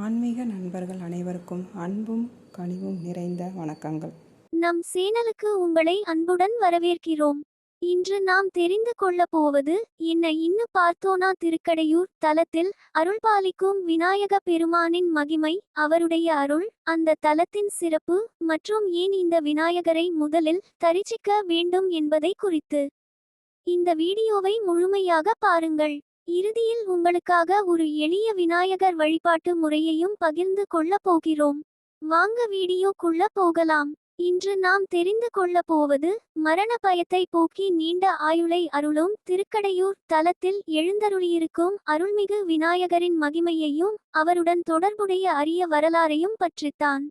ஆன்மீக நண்பர்கள் அனைவருக்கும் அன்பும் கனிவும் நிறைந்த வணக்கங்கள். நம் சேனலுக்கு உங்களை அன்புடன் வரவேற்கிறோம். இன்று நாம் தெரிந்து கொள்ளப் போவது என்ன இன்னு பார்த்தோனா திருக்கடையூர் தலத்தில் அருள்பாலிக்கும் விநாயக பெருமானின் மகிமை, அவருடைய அருள், அந்த தலத்தின் சிறப்பு மற்றும் ஏன் இந்த விநாயகரை முதலில் தரிசிக்க வேண்டும் என்பதை குறித்து இந்த வீடியோவை முழுமையாக பாருங்கள். இறுதியில் உங்களுக்காக ஒரு எளிய விநாயகர் வழிபாட்டு முறையையும் பகிர்ந்து கொள்ளப் போகிறோம். வாங்க வீடியோக்குள்ள போகலாம். இன்று நாம் தெரிந்து கொள்ளப் போவது மரண பயத்தை போக்கி நீண்ட ஆயுளை அருளும் திருக்கடையூர் தலத்தில் எழுந்தருளியிருக்கும் அருள்மிகு விநாயகரின் மகிமையையும் அவருடன் தொடர்புடைய அரிய வரலாறையும் பற்றித்தான்.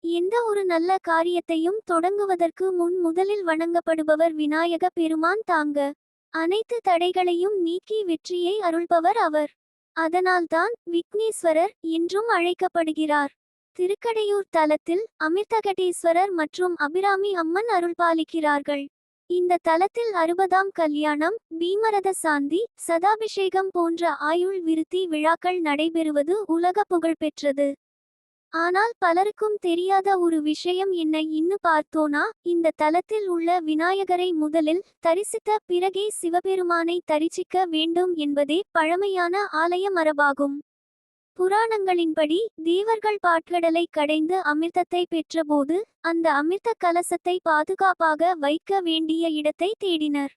எந்த ஒரு நல்ல காரியத்தையும் தொடங்குவதற்கு முன் முதலில் வணங்கப்படுபவர் விநாயக பெருமான் தாங்க. அனைத்து தடைகளையும் நீக்கி வெற்றியை அருள்பவர் அவர். அதனால்தான் விக்னேஸ்வரர் என்றும் அழைக்கப்படுகிறார். திருக்கடையூர் தலத்தில் அமிர்தகடேஸ்வரர் மற்றும் அபிராமி அம்மன் அருள்பாலிக்கிறார்கள். இந்த தலத்தில் 60ஆம் கல்யாணம், பீமரத சாந்தி, சதாபிஷேகம் போன்ற ஆயுள் விருத்தி விழாக்கள் நடைபெறுவது உலக புகழ்பெற்றது. ஆனால் பலருக்கும் தெரியாத ஒரு விஷயம் என்ன இன்னு பார்த்தோனா, இந்த தலத்தில் உள்ள விநாயகரை முதலில் தரிசித்த பிறகே சிவபெருமானை தரிசிக்க வேண்டும் என்பதே பழமையான ஆலய மரபாகும். புராணங்களின்படி தேவர்கள் பாற்கடலை கடைந்து அமிர்தத்தை பெற்றபோது அந்த அமிர்த கலசத்தை பாதுகாப்பாக வைக்க வேண்டிய இடத்தை தேடினர்.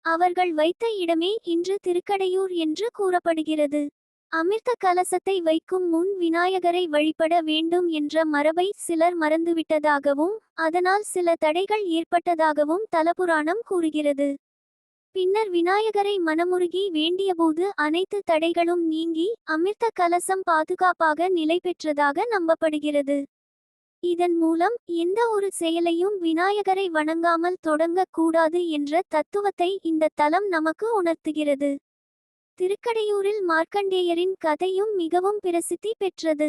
அவர்கள் வைத்த இடமே இன்று திருக்கடையூர் என்று கூறப்படுகிறது. அமிர்த கலசத்தை வைக்கும் முன் விநாயகரை வழிபட வேண்டும் என்ற மரபை சிலர் மறந்துவிட்டதாகவும் அதனால் சில தடைகள் ஏற்பட்டதாகவும் தலபுராணம் கூறுகிறது. பின்னர் விநாயகரை மனமுருகி வேண்டியபோது அனைத்து தடைகளும் நீங்கி அமிர்த கலசம் பாதுகாப்பாக நிலை பெற்றதாக நம்பப்படுகிறது. இதன் மூலம் எந்த ஒரு செயலையும் விநாயகரை வணங்காமல் தொடங்கக் கூடாது என்ற தத்துவத்தை இந்த தலம் நமக்கு உணர்த்துகிறது. திருக்கடையூரில் மார்க்கண்டேயரின் கதையும் மிகவும் பிரசித்தி பெற்றது.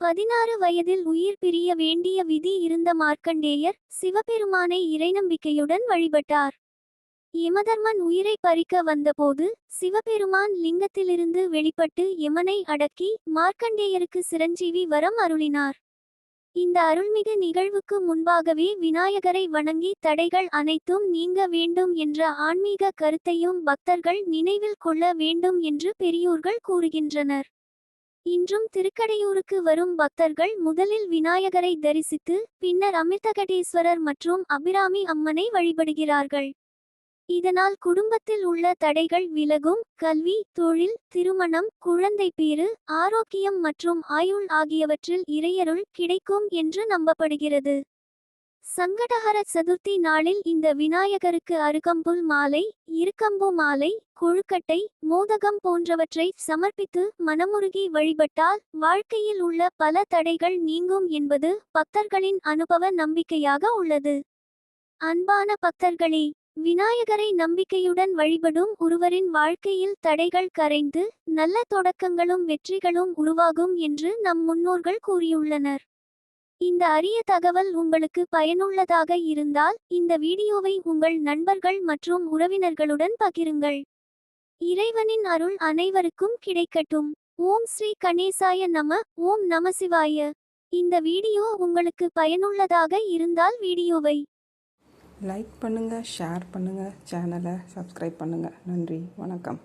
16 வயதில் உயிர் பிரிய வேண்டிய விதி இருந்த மார்க்கண்டேயர் சிவபெருமானை இறைநம்பிக்கையுடன் வழிபட்டார். யமதர்மன் உயிரை பறிக்க வந்தபோது சிவபெருமான் லிங்கத்திலிருந்து வெளிப்பட்டு யமனை அடக்கி மார்க்கண்டேயருக்கு சிரஞ்சீவி வரம் அருளினார். இந்த அருள்மிகு நிகழ்வுக்கு முன்பாகவே விநாயகரை வணங்கி தடைகள் அனைத்தும் நீங்க வேண்டும் என்ற ஆன்மீக கருத்தையும் பக்தர்கள் நினைவில் கொள்ள வேண்டும் என்று பெரியோர்கள் கூறுகின்றனர். இன்றும் திருக்கடையூருக்கு வரும் பக்தர்கள் முதலில் விநாயகரை தரிசித்து பின்னர் அமிர்தகடேஸ்வரர் மற்றும் அபிராமி அம்மனை வழிபடுகிறார்கள். இதனால் குடும்பத்தில் உள்ள தடைகள் விலகும், கல்வி, தொழில், திருமணம், குழந்தை பேறு, ஆரோக்கியம் மற்றும் ஆயுள் ஆகியவற்றில் இறையருள் கிடைக்கும் என்று நம்பப்படுகிறது. சங்கடஹர சதுர்த்தி நாளில் இந்த விநாயகருக்கு அருகம்புல் மாலை, இருக்கம்பு மாலை, கொழுக்கட்டை, மோதகம் போன்றவற்றை சமர்ப்பித்து மனமுருகி வழிபட்டால் வாழ்க்கையில் உள்ள பல தடைகள் நீங்கும் என்பது பக்தர்களின் அனுபவ நம்பிக்கையாக உள்ளது. அன்பான பக்தர்களே, விநாயகரை நம்பிக்கையுடன் வழிபடும் ஒருவரின் வாழ்க்கையில் தடைகள் கரைந்து நல்ல தொடக்கங்களும் வெற்றிகளும் உருவாகும் என்று நம் முன்னோர்கள் கூறியுள்ளனர். இந்த அரிய தகவல் உங்களுக்கு பயனுள்ளதாக இருந்தால் இந்த வீடியோவை உங்கள் நண்பர்கள் மற்றும் உறவினர்களுடன் பகிருங்கள். இறைவனின் அருள் அனைவருக்கும் கிடைக்கட்டும். ஓம் ஸ்ரீ கணேசாய நம. ஓம் நமசிவாய. இந்த வீடியோ உங்களுக்கு பயனுள்ளதாக இருந்தால் வீடியோவை லைக் பண்ணுங்கள், ஷேர் பண்ணுங்கள், சேனலை சப்ஸ்கிரைப் பண்ணுங்கள். நன்றி, வணக்கம்.